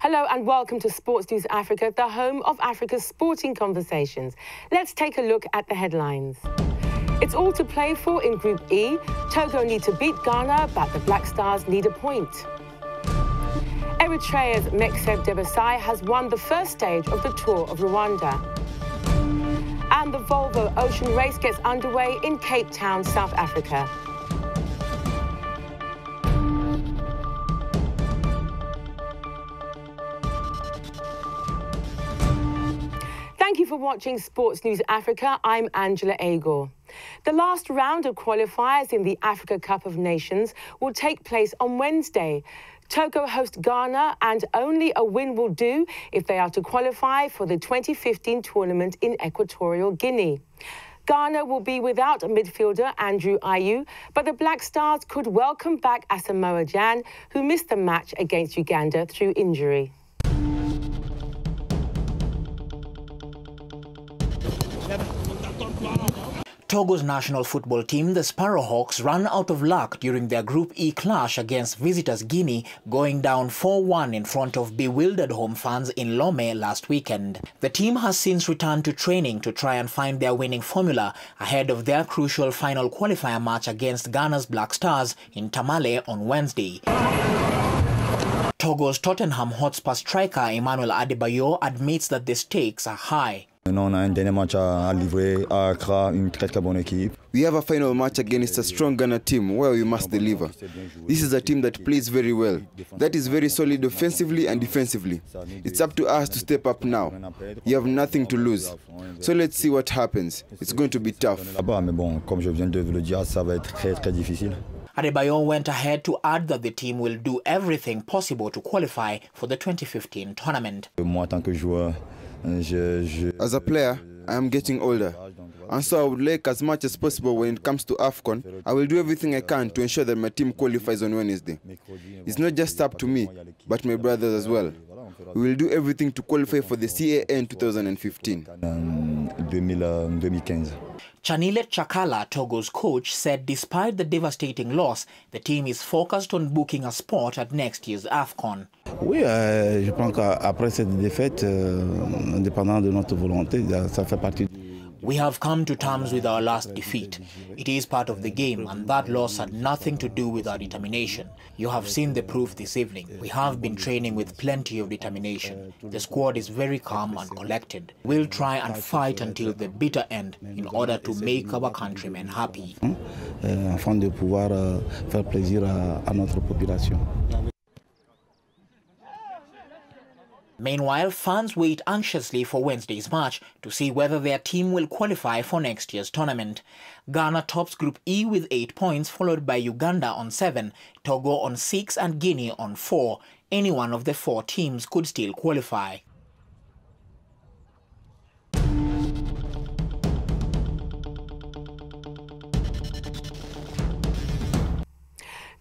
Hello and welcome to Sports News Africa, the home of Africa's sporting conversations. Let's take a look at the headlines. It's all to play for in Group E. Togo need to beat Ghana, but the Black Stars need a point. Eritrea's MICKBIGE has won the first stage of the Tour of Rwanda. And the Volvo Ocean Race gets underway in Cape Town, South Africa. Thank you for watching Sports News Africa. I'm Angela Agor. The last round of qualifiers in the Africa Cup of Nations will take place on Wednesday. Togo host Ghana, and only a win will do if they are to qualify for the 2015 tournament in Equatorial Guinea. Ghana will be without midfielder Andrew Ayew, but the Black Stars could welcome back Asamoah Gyan, who missed the match against Uganda through injury. Togo's national football team, the Sparrowhawks, ran out of luck during their Group E clash against visitors Guinea, going down 4-1 in front of bewildered home fans in Lomé last weekend. The team has since returned to training to try and find their winning formula ahead of their crucial final qualifier match against Ghana's Black Stars in Tamale on Wednesday. Togo's Tottenham Hotspur striker EMMANUEL ADEBAYOR admits that the stakes are high. We have a final match against a strong Ghana team where we must deliver. This is a team that plays very well, that is very solid offensively and defensively. It's up to us to step up now. You have nothing to lose. So let's see what happens. It's going to be tough. Adebayor went ahead to add that the team will do everything possible to qualify for the 2015 tournament. As a player, I am getting older, and so I would like as much as possible when it comes to AFCON. I will do everything I can to ensure that my team qualifies on Wednesday. It's not just up to me, but my brothers as well. We will do everything to qualify for the CAN 2015. Chanilet Chakala, Togo's coach, said despite the devastating loss, the team is focused on booking a spot at next year's AFCON. Oui, je pense qu'après cette défaite, indépendant de notre volonté, ça fait partie. We have come to terms with our last defeat. It is part of the game, and that loss had nothing to do with our determination. You have seen the proof this evening. We have been training with plenty of determination. The squad is very calm and collected. We'll try and fight until the bitter end in order to make our countrymen happy. Afin de pouvoir faire plaisir à notre population. Meanwhile, fans wait anxiously for Wednesday's match to see whether their team will qualify for next year's tournament. Ghana tops Group E with 8 points, followed by Uganda on 7, Togo on 6 and Guinea on 4. Any one of the 4 teams could still qualify.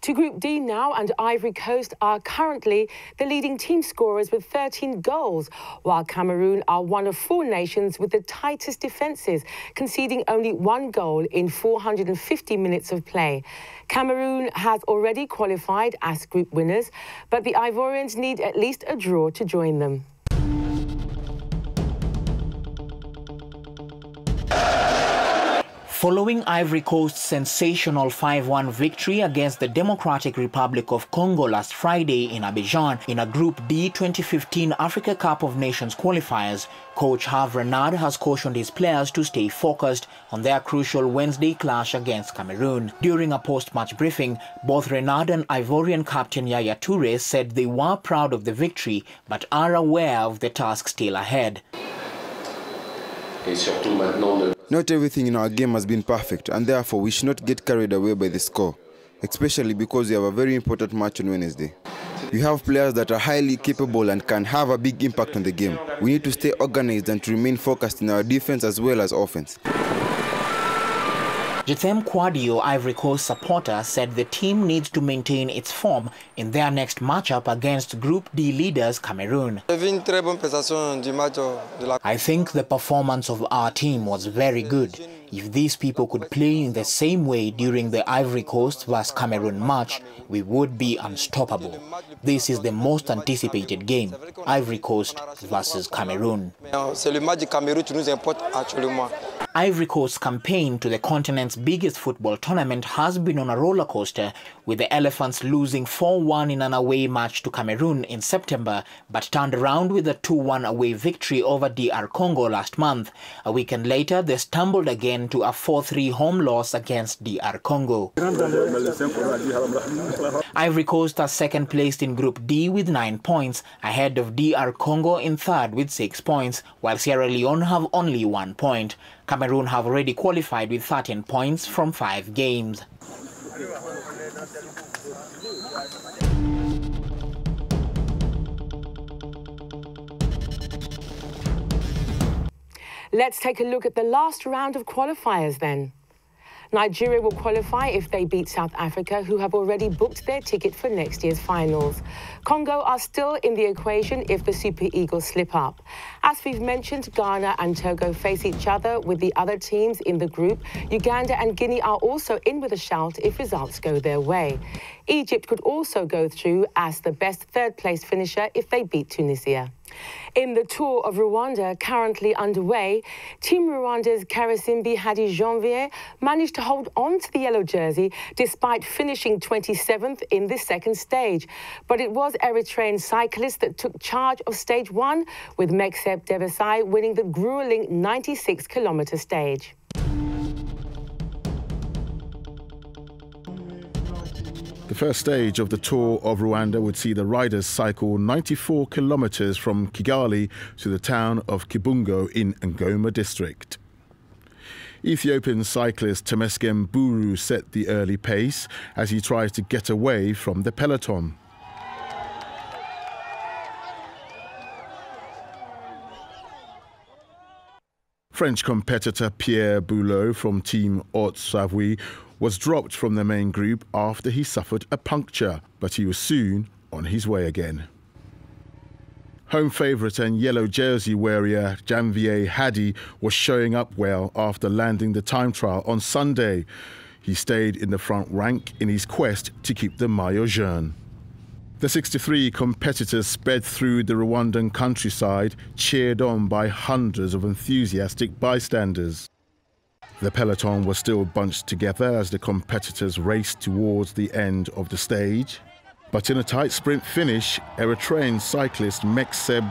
To Group D now, and Ivory Coast are currently the leading team scorers with 13 goals, while Cameroon are one of 4 nations with the tightest defences, conceding only 1 goal in 450 minutes of play. Cameroon has already qualified as group winners, but the Ivorians need at least a draw to join them. Following Ivory Coast's sensational 5-1 victory against the Democratic Republic of Congo last Friday in Abidjan in a Group D 2015 Africa Cup of Nations qualifiers, coach HERVERENARD has cautioned his players to stay focused on their crucial Wednesday clash against Cameroon. During a post-match briefing, both Renard and Ivorian captain YAYA TOURE said they were proud of the victory but are aware of the task still ahead. Not everything in our game has been perfect, and therefore we should not get carried away by the score, especially because we have a very important match on Wednesday. We have players that are highly capable and can have a big impact on the game. We need to stay organized and to remain focused in our defense as well as offense. Jithem Kwadio, Ivory Coast supporter, said the team needs to maintain its form in their next matchup against Group D leaders Cameroon. I think the performance of our team was very good. If these people could play in the same way during the Ivory Coast vs Cameroon match, we would be unstoppable. This is the most anticipated game, Ivory Coast vs Cameroon. Ivory Coast's campaign to the continent's biggest football tournament has been on a roller coaster, with the Elephants losing 4-1 in an away match to Cameroon in September, but turned around with a 2-1 away victory over DR Congo last month. A weekend later, they stumbled again to a 4-3 home loss against DR Congo. Ivory Coast are second placed in Group D with 9 points, ahead of DR Congo in third with 6 points, while Sierra Leone have only 1 point. Cameroon have already qualified with 13 points from 5 games. Let's take a look at the last round of qualifiers then. Nigeria will qualify if they beat South Africa, who have already booked their ticket for next year's finals. Congo are still in the equation if the Super Eagles slip up. As we've mentioned, Ghana and Togo face each other with the other teams in the group. Uganda and Guinea are also in with a shout if results go their way. Egypt could also go through as the best third-place finisher if they beat Tunisia. In the Tour of Rwanda, currently underway, Team Rwanda's Karasimbi Hadi Janvier managed to hold on to the yellow jersey despite finishing 27th in the second stage. But it was Eritrean cyclists that took charge of stage 1, with MAXIME winning the grueling 96-kilometre stage. The first stage of the Tour of Rwanda would see the riders cycle 94 kilometres from Kigali to the town of Kibungo in Ngoma district. Ethiopian cyclist Temesgen Buru set the early pace as he tries to get away from the peloton. French competitor Pierre Boulot from Team Haute-Savoie was dropped from the main group after he suffered a puncture, but he was soon on his way again. Home favourite and yellow jersey wearer Janvier Hadi was showing up well after landing the time trial on Sunday. He stayed in the front rank in his quest to keep the maillot jaune. The 63 competitors sped through the Rwandan countryside, cheered on by hundreds of enthusiastic bystanders. The peloton was still bunched together as the competitors raced towards the end of the stage. But in a tight sprint finish, Eritrean cyclist MAXIME,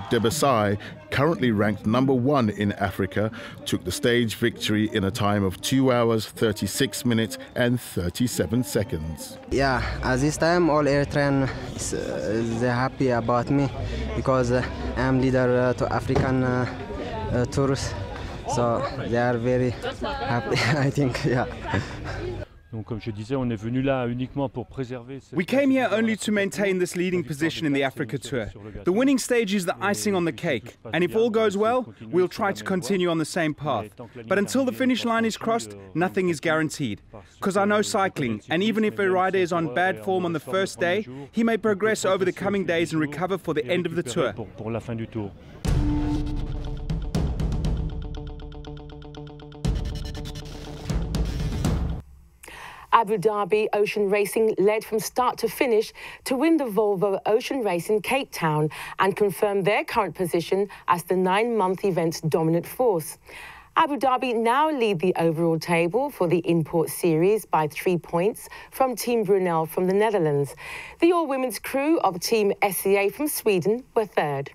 currently ranked #1 in Africa, took the stage victory in a time of 2 hours, 36 minutes and 37 seconds. Yeah, at this time all Eritrean they're happy about me because I'm leader to African tours. So they are very happy, I think, yeah. We came here only to maintain this leading position in the Africa Tour. The winning stage is the icing on the cake, and if all goes well, we'll try to continue on the same path. But until the finish line is crossed, nothing is guaranteed. Because I know cycling, and even if a rider is on bad form on the first day, he may progress over the coming days and recover for the end of the tour. Abu Dhabi Ocean Racing led from start to finish to win the Volvo Ocean Race in Cape Town and confirm their current position as the 9-month event's dominant force. Abu Dhabi now lead the overall table for the Import Series by 3 points from Team Brunel from the Netherlands. The all-women's crew of Team SCA from Sweden were third.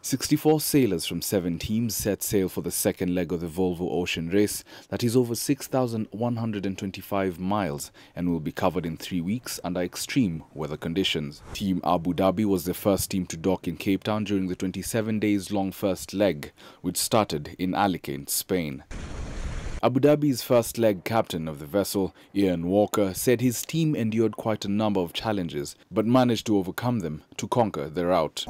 "64 sailors from 7 teams set sail for the second leg of the Volvo Ocean Race that is over 6,125 miles and will be covered in 3 weeks under extreme weather conditions. Team Abu Dhabi was the first team to dock in Cape Town during the 27 days long first leg, which started in Alicante, Spain. Abu Dhabi's first leg captain of the vessel, Ian Walker, said his team endured quite a number of challenges, but managed to overcome them to conquer the route.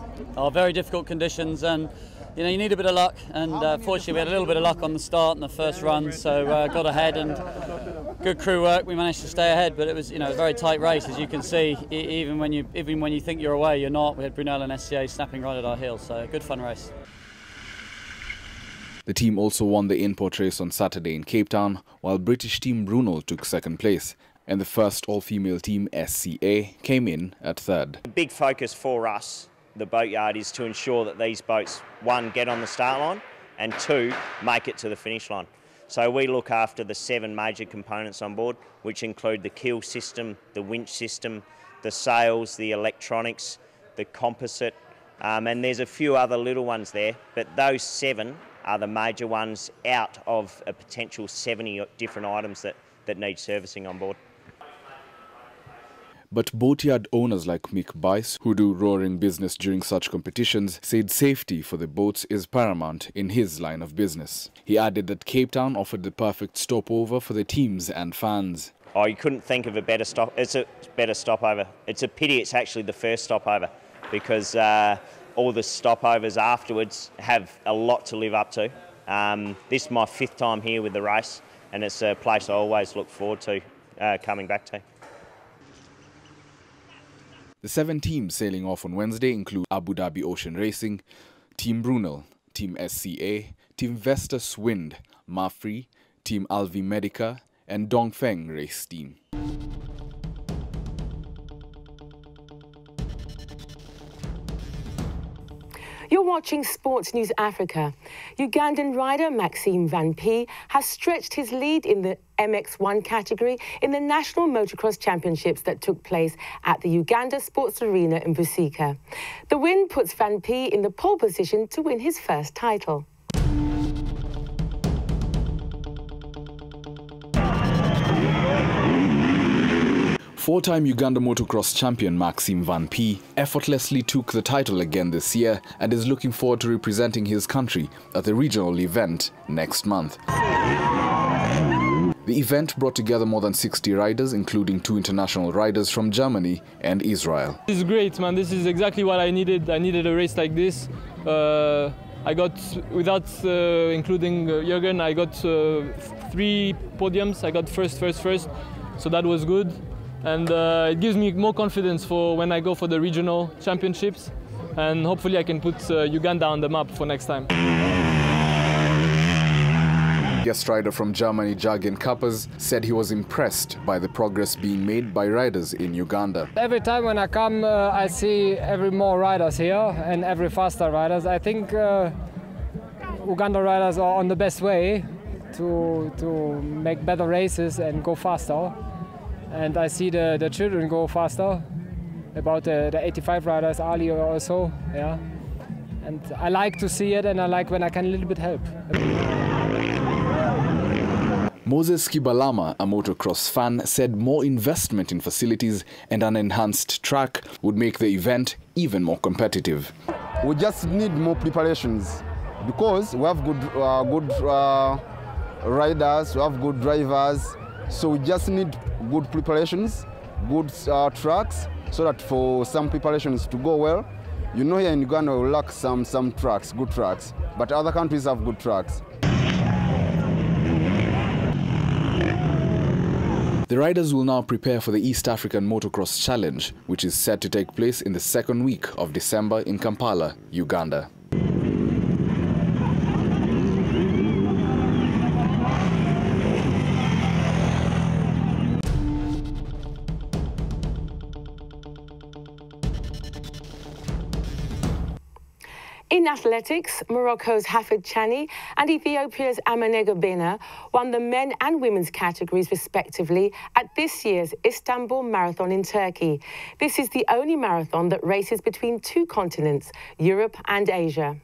Very difficult conditions, and you need a bit of luck, and fortunately we had a little bit of luck on the start and the first run, so got ahead and good crew work. We managed to stay ahead, but it was, a very tight race, as you can see. Even when you think you're away, you're not. We had Brunel and SCA snapping right at our heels, so a good fun race. The team also won the import race on Saturday in Cape Town, while British team Brunel took second place, and the first all-female team, SCA, came in at third. The big focus for us, the boatyard, is to ensure that these boats, one, get on the start line, and two, make it to the finish line. So we look after the 7 major components on board, which include the keel system, the winch system, the sails, the electronics, the composite, and there's a few other little ones there, but those 7 are the major ones out of a potential 70 different items that need servicing on board. But boatyard owners like MICKBIGE, who do rowing business during such competitions, said safety for the boats is paramount in his line of business. He added that Cape Town offered the perfect stopover for the teams and fans. Oh, you couldn't think of a better stop. It's a better stopover. It's a pity it's actually the first stopover, because all the stopovers afterwards have a lot to live up to. This is my 5th time here with the race, and it's a place I always look forward to coming back to. The 7 teams sailing off on Wednesday include Abu Dhabi Ocean Racing, Team Brunel, Team SCA, Team Vestas Wind, Mafri, Team Alvi Medica, and Dongfeng Race Team. You're watching Sports News Africa. Ugandan rider Maxime Van P has stretched his lead in the MX1 category in the National Motocross Championships that took place at the Uganda Sports Arena in Busika. The win puts Van P in the pole position to win his first title. Four-time Uganda motocross champion Maxime Van P effortlessly took the title again this year and is looking forward to representing his country at the regional event next month. The event brought together more than 60 riders, including 2 international riders from Germany and Israel. This is great, man. This is exactly what I needed. I needed a race like this. I got, without including Jürgen, I got 3 podiums. I got first, so that was good. And it gives me more confidence for when I go for the regional championships, and hopefully I can put Uganda on the map for next time. Guest rider from Germany, Jürgen Kappers, said he was impressed by the progress being made by riders in Uganda. Every time when I come, I see every more riders here and every faster riders. I think Uganda riders are on the best way to make better races and go faster. And I see the children go faster, about the 85 riders, Ali also, yeah. And I like to see it, and I like when I can a little bit help. Moses KIBALAMA, a motocross fan, said more investment in facilities and an enhanced track would make the event even more competitive. We just need more preparations because we have good riders, we have good drivers. So we just need good preparations, good tracks, so that for some preparations to go well. You know, here in Uganda we lack some tracks, good tracks, but other countries have good tracks. The riders will now prepare for the East African Motocross Challenge, which is set to take place in the 2nd week of December in Kampala, Uganda. In athletics, Morocco's Hafid Chani and Ethiopia's Amanega Bena won the men and women's categories respectively at this year's Istanbul Marathon in Turkey. This is the only marathon that races between 2 continents, Europe and Asia.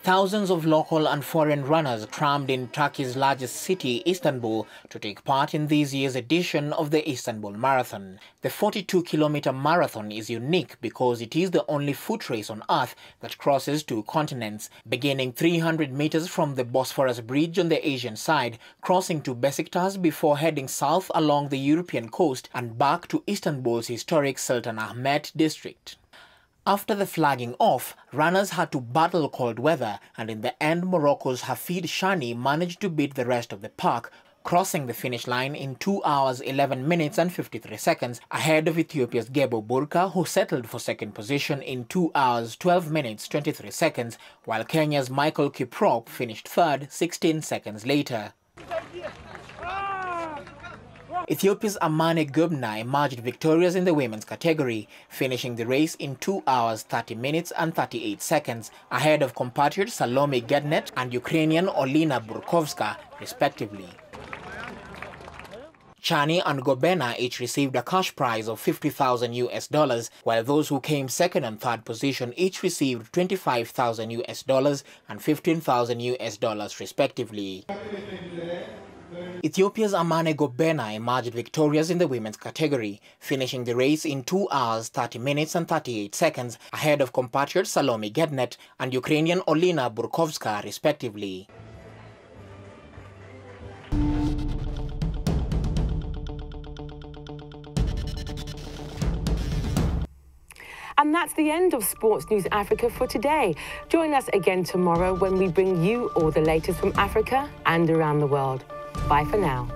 Thousands of local and foreign runners crammed in Turkey's largest city, Istanbul, to take part in this year's edition of the Istanbul Marathon. The 42-kilometer marathon is unique because it is the only foot race on Earth that crosses 2 continents, beginning 300 meters from the Bosphorus Bridge on the Asian side, crossing to Besiktas before heading south along the European coast and back to Istanbul's historic Sultan Ahmet district. After the flagging off, runners had to battle cold weather, and in the end Morocco's Hafid Shani managed to beat the rest of the pack, crossing the finish line in 2 hours 11 minutes and 53 seconds ahead of Ethiopia's Gebo Burka, who settled for second position in 2 hours 12 minutes 23 seconds, while Kenya's Michael Kiprop finished third 16 seconds later. Ethiopia's Amane Gubna emerged victorious in the women's category, finishing the race in 2 hours 30 minutes and 38 seconds, ahead of compatriot Salome Gednet and Ukrainian Olina Burkovska, respectively. Chani and Gobena each received a cash prize of $50,000, while those who came second and third position each received $25,000 and $15,000, respectively. Ethiopia's Amane Gobena emerged victorious in the women's category, finishing the race in 2 hours 30 minutes and 38 seconds, ahead of compatriot Salome Gednet and Ukrainian Olina Burkovska, respectively. And that's the end of Sports News Africa for today. Join us again tomorrow when we bring you all the latest from Africa and around the world. Bye for now.